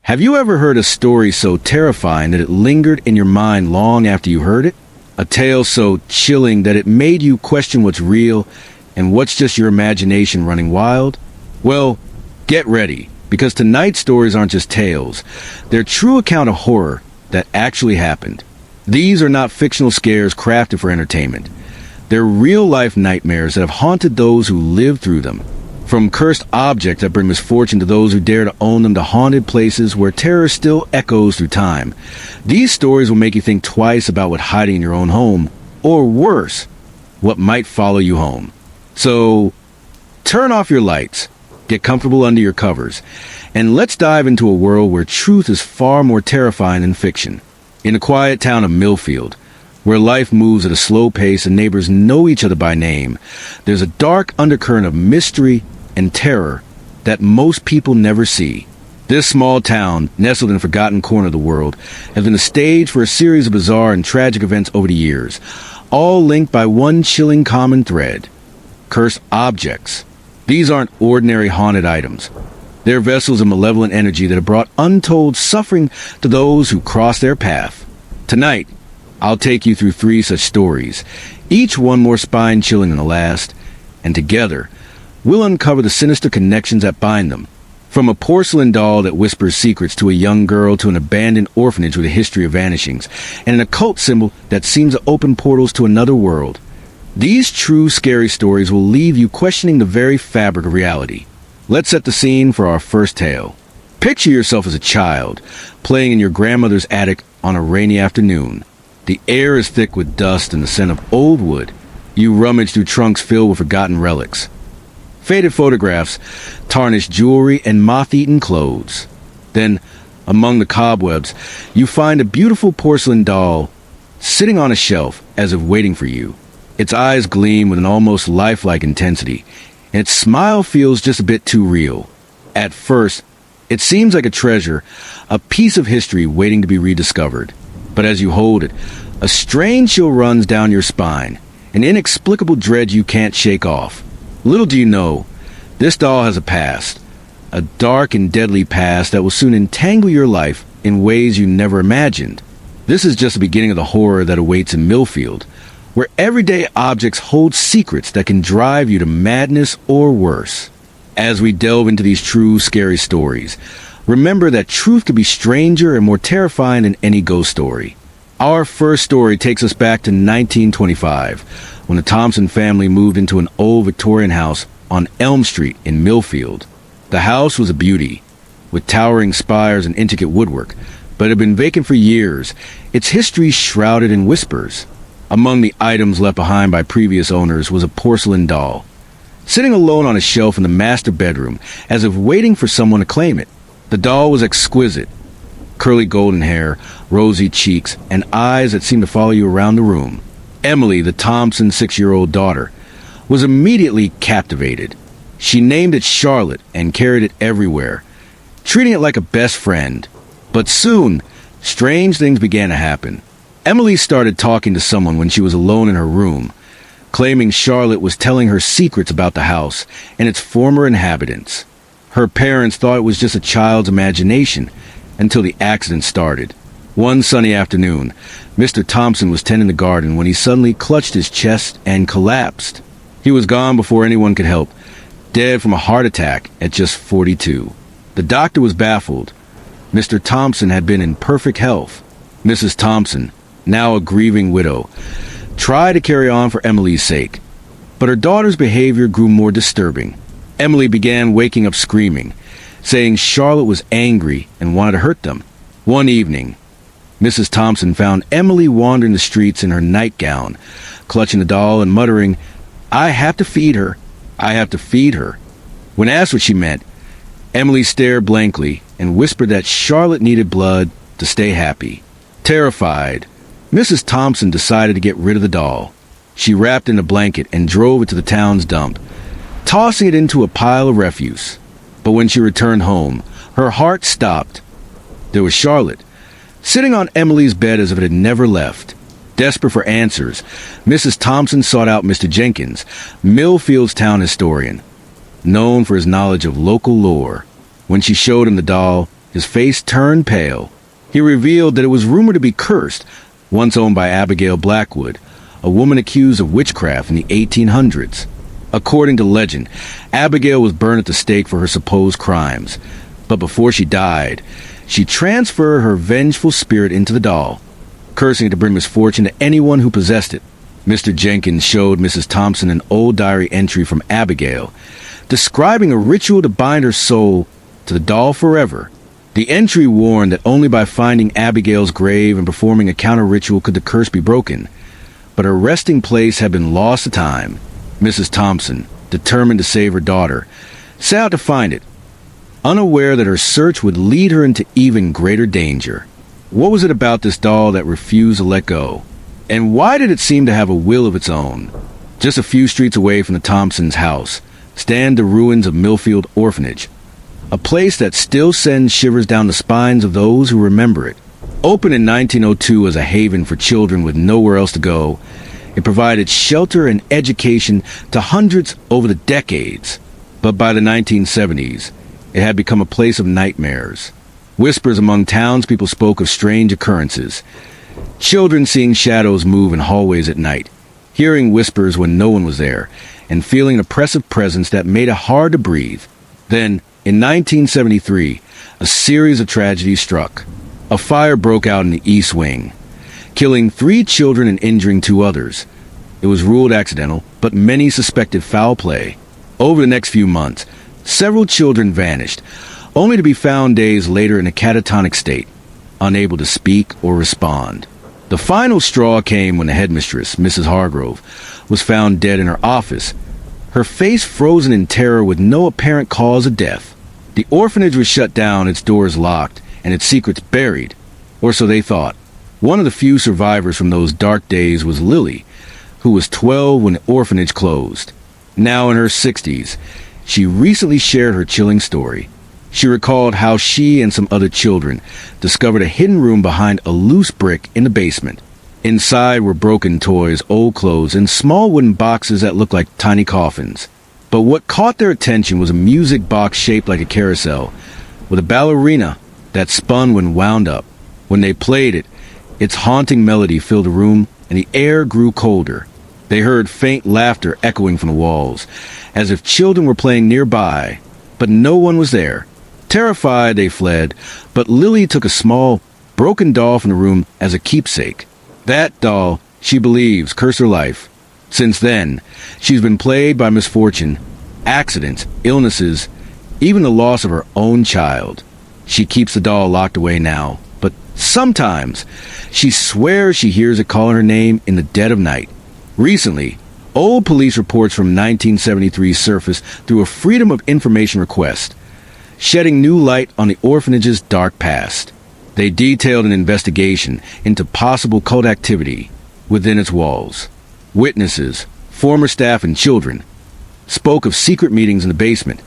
Have you ever heard a story so terrifying that it lingered in your mind long after you heard it? A tale so chilling that it made you question what's real and what's just your imagination running wild? Well, get ready, because tonight's stories aren't just tales. They're true account of horror that actually happened. These are not fictional scares crafted for entertainment. They're real-life nightmares that have haunted those who lived through them. From cursed objects that bring misfortune to those who dare to own them to haunted places where terror still echoes through time. These stories will make you think twice about what hiding in your own home, or worse, what might follow you home. So, turn off your lights, get comfortable under your covers, and let's dive into a world where truth is far more terrifying than fiction. In the quiet town of Millfield, where life moves at a slow pace and neighbors know each other by name, there's a dark undercurrent of mystery and terror that most people never see. This small town, nestled in a forgotten corner of the world, has been the stage for a series of bizarre and tragic events over the years, all linked by one chilling common thread: cursed objects. These aren't ordinary haunted items. They're vessels of malevolent energy that have brought untold suffering to those who cross their path. Tonight, I'll take you through 3 such stories, each one more spine-chilling than the last, and together, we'll uncover the sinister connections that bind them. From a porcelain doll that whispers secrets to a young girl to an abandoned orphanage with a history of vanishings, and an occult symbol that seems to open portals to another world. These true scary stories will leave you questioning the very fabric of reality. Let's set the scene for our first tale. Picture yourself as a child, playing in your grandmother's attic on a rainy afternoon. The air is thick with dust and the scent of old wood. You rummage through trunks filled with forgotten relics. Faded photographs, tarnished jewelry, and moth-eaten clothes. Then, among the cobwebs, you find a beautiful porcelain doll sitting on a shelf as if waiting for you. Its eyes gleam with an almost lifelike intensity, and its smile feels just a bit too real. At first, it seems like a treasure, a piece of history waiting to be rediscovered. But as you hold it, a strange chill runs down your spine, an inexplicable dread you can't shake off. Little do you know, this doll has a past, a dark and deadly past that will soon entangle your life in ways you never imagined. This is just the beginning of the horror that awaits in Millfield, where everyday objects hold secrets that can drive you to madness or worse. As we delve into these true scary stories, remember that truth can be stranger and more terrifying than any ghost story. Our first story takes us back to 1925, when the Thompson family moved into an old Victorian house on Elm Street in Millfield. The house was a beauty, with towering spires and intricate woodwork, but it had been vacant for years, its history shrouded in whispers. Among the items left behind by previous owners was a porcelain doll, sitting alone on a shelf in the master bedroom, as if waiting for someone to claim it. The doll was exquisite. Curly golden hair, rosy cheeks, and eyes that seemed to follow you around the room. Emily, the Thompson 6-year-old daughter, was immediately captivated. She named it Charlotte and carried it everywhere, treating it like a best friend. But soon, strange things began to happen. Emily started talking to someone when she was alone in her room, claiming Charlotte was telling her secrets about the house and its former inhabitants. Her parents thought it was just a child's imagination until the accident started. One sunny afternoon, Mr. Thompson was tending the garden when he suddenly clutched his chest and collapsed. He was gone before anyone could help, dead from a heart attack at just 42. The doctor was baffled. Mr. Thompson had been in perfect health. Mrs. Thompson, now a grieving widow, tried to carry on for Emily's sake, but her daughter's behavior grew more disturbing. Emily began waking up screaming, saying Charlotte was angry and wanted to hurt them. One evening, Mrs. Thompson found Emily wandering the streets in her nightgown, clutching the doll and muttering, "I have to feed her. I have to feed her." When asked what she meant, Emily stared blankly and whispered that Charlotte needed blood to stay happy. Terrified, Mrs. Thompson decided to get rid of the doll. She wrapped it in a blanket and drove it to the town's dump, tossing it into a pile of refuse. But when she returned home, her heart stopped. There was Charlotte, sitting on Emily's bed as if it had never left. Desperate for answers, Mrs. Thompson sought out Mr. Jenkins, Millfield's town historian, known for his knowledge of local lore. When she showed him the doll, His face turned pale. He revealed that it was rumored to be cursed, once owned by Abigail Blackwood, a woman accused of witchcraft in the 1800s. According to legend, Abigail was burned at the stake for her supposed crimes. But before she died, she transferred her vengeful spirit into the doll, cursing it to bring misfortune to anyone who possessed it. Mr. Jenkins showed Mrs. Thompson an old diary entry from Abigail, describing a ritual to bind her soul to the doll forever. The entry warned that only by finding Abigail's grave and performing a counter-ritual could the curse be broken. But her resting place had been lost to time. Mrs. Thompson, determined to save her daughter, set out to find it, unaware that her search would lead her into even greater danger. What was it about this doll that refused to let go? And why did it seem to have a will of its own? Just a few streets away from the Thompsons' house stand the ruins of Millfield Orphanage, a place that still sends shivers down the spines of those who remember it. Opened in 1902 as a haven for children with nowhere else to go, it provided shelter and education to hundreds over the decades. But by the 1970s, it had become a place of nightmares. Whispers among townspeople spoke of strange occurrences. Children seeing shadows move in hallways at night, hearing whispers when no one was there, and feeling an oppressive presence that made it hard to breathe. Then, in 1973, a series of tragedies struck. A fire broke out in the East Wing, killing 3 children and injuring 2 others. It was ruled accidental, but many suspected foul play. Over the next few months, several children vanished, only to be found days later in a catatonic state, unable to speak or respond. The final straw came when the headmistress, Mrs. Hargrove, was found dead in her office, her face frozen in terror with no apparent cause of death. The orphanage was shut down, its doors locked, and its secrets buried, or so they thought. One of the few survivors from those dark days was Lily, who was 12 when the orphanage closed. Now in her 60s, she recently shared her chilling story. She recalled how she and some other children discovered a hidden room behind a loose brick in the basement. Inside were broken toys, old clothes, and small wooden boxes that looked like tiny coffins. But what caught their attention was a music box shaped like a carousel, with a ballerina that spun when wound up. When they played it, its haunting melody filled the room, and the air grew colder. They heard faint laughter echoing from the walls, as if children were playing nearby, but no one was there. Terrified, they fled, but Lily took a small, broken doll from the room as a keepsake. That doll, she believes, cursed her life. Since then, she's been plagued by misfortune, accidents, illnesses, even the loss of her own child. She keeps the doll locked away now, but sometimes she swears she hears it calling her name in the dead of night. Recently, old police reports from 1973 surfaced through a Freedom of Information request, shedding new light on the orphanage's dark past. They detailed an investigation into possible cult activity within its walls. Witnesses, former staff and children, spoke of secret meetings in the basement,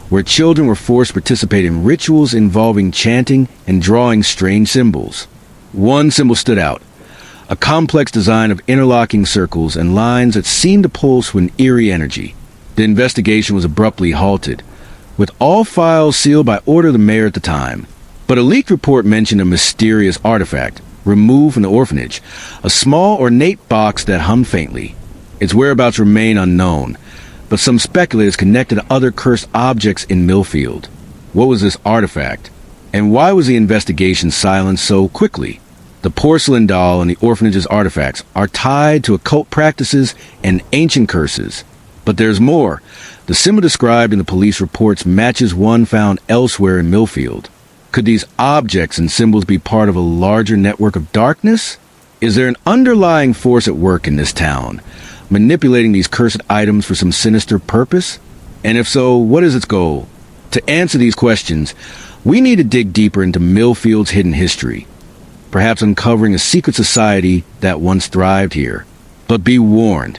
where children were forced to participate in rituals involving chanting and drawing strange symbols. One symbol stood out, a complex design of interlocking circles and lines that seemed to pulse with an eerie energy. The investigation was abruptly halted, with all files sealed by order of the mayor at the time. But a leaked report mentioned a mysterious artifact removed from the orphanage, a small ornate box that hummed faintly. Its whereabouts remain unknown, but some speculators connected to other cursed objects in Millfield. What was this artifact? And why was the investigation silenced so quickly? The porcelain doll and the orphanage's artifacts are tied to occult practices and ancient curses. But there's more. The symbol described in the police reports matches one found elsewhere in Millfield. Could these objects and symbols be part of a larger network of darkness? Is there an underlying force at work in this town, manipulating these cursed items for some sinister purpose? And if so, what is its goal? To answer these questions, we need to dig deeper into Millfield's hidden history, perhaps uncovering a secret society that once thrived here. But be warned,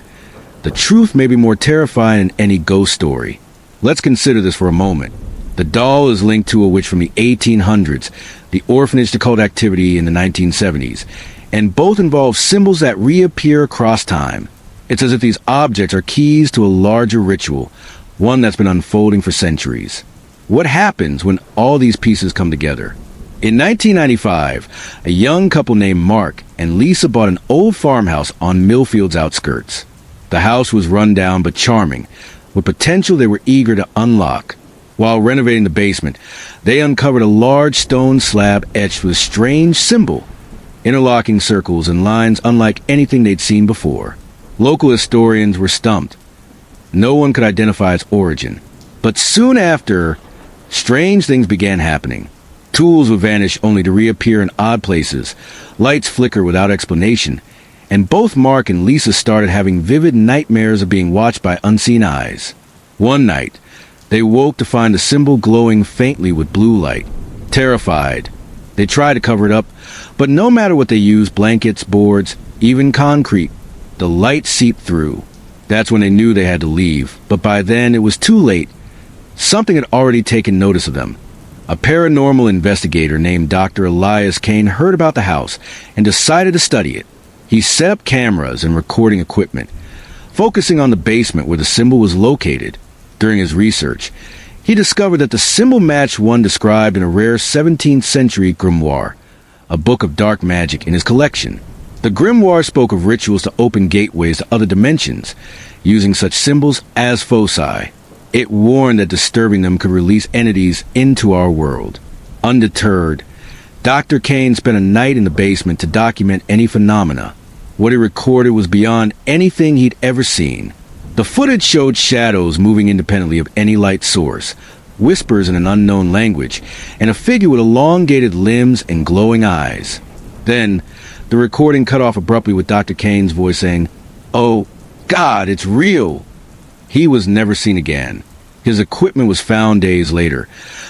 the truth may be more terrifying than any ghost story. Let's consider this for a moment. The doll is linked to a witch from the 1800s, the orphanage to cult activity in the 1970s, and both involve symbols that reappear across time. It's as if these objects are keys to a larger ritual, one that's been unfolding for centuries. What happens when all these pieces come together? In 1995, a young couple named Mark and Lisa bought an old farmhouse on Millfield's outskirts. The house was run down but charming, with potential they were eager to unlock. While renovating the basement, they uncovered a large stone slab etched with a strange symbol, interlocking circles and lines unlike anything they'd seen before. Local historians were stumped. No one could identify its origin. But soon after, strange things began happening. Tools would vanish only to reappear in odd places, lights flicker without explanation, and both Mark and Lisa started having vivid nightmares of being watched by unseen eyes. One night, they woke to find the symbol glowing faintly with blue light. Terrified, they tried to cover it up, but no matter what they used, blankets, boards, even concrete, the light seeped through. That's when they knew they had to leave, but by then it was too late. Something had already taken notice of them. A paranormal investigator named Dr. Elias Kane heard about the house and decided to study it. He set up cameras and recording equipment, focusing on the basement where the symbol was located. During his research, he discovered that the symbol matched one described in a rare 17th century grimoire, a book of dark magic in his collection. The grimoire spoke of rituals to open gateways to other dimensions, using such symbols as foci. It warned that disturbing them could release entities into our world. Undeterred, Dr. Kane spent a night in the basement to document any phenomena. What he recorded was beyond anything he'd ever seen. The footage showed shadows moving independently of any light source, whispers in an unknown language, and a figure with elongated limbs and glowing eyes. Then, the recording cut off abruptly with Dr. Kane's voice saying, "Oh, God, it's real!" He was never seen again. His equipment was found days later,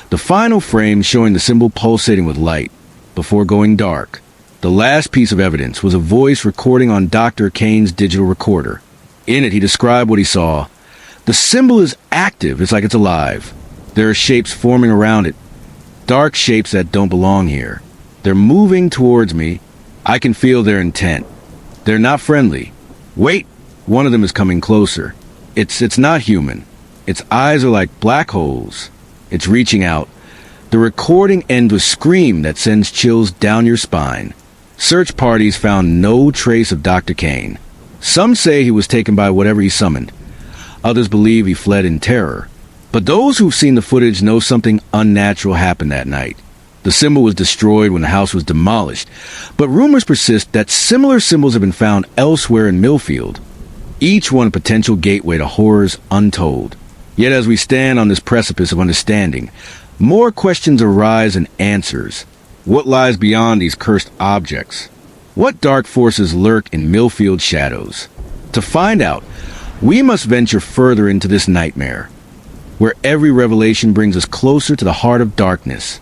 the final frame showing the symbol pulsating with light, before going dark. The last piece of evidence was a voice recording on Dr. Kane's digital recorder. In it, he described what he saw. The symbol is active. It's like it's alive. There are shapes forming around it. Dark shapes that don't belong here. They're moving towards me. I can feel their intent. They're not friendly. Wait! One of them is coming closer. It's not human. Its eyes are like black holes. It's reaching out. The recording ends with a scream that sends chills down your spine. Search parties found no trace of Dr. Kane. Some say he was taken by whatever he summoned. Others believe he fled in terror. But those who've seen the footage know something unnatural happened that night. The symbol was destroyed when the house was demolished, but rumors persist that similar symbols have been found elsewhere in Millfield, each one a potential gateway to horrors untold. Yet as we stand on this precipice of understanding, more questions arise than answers. What lies beyond these cursed objects? What dark forces lurk in Millfield's shadows? To find out, we must venture further into this nightmare, where every revelation brings us closer to the heart of darkness.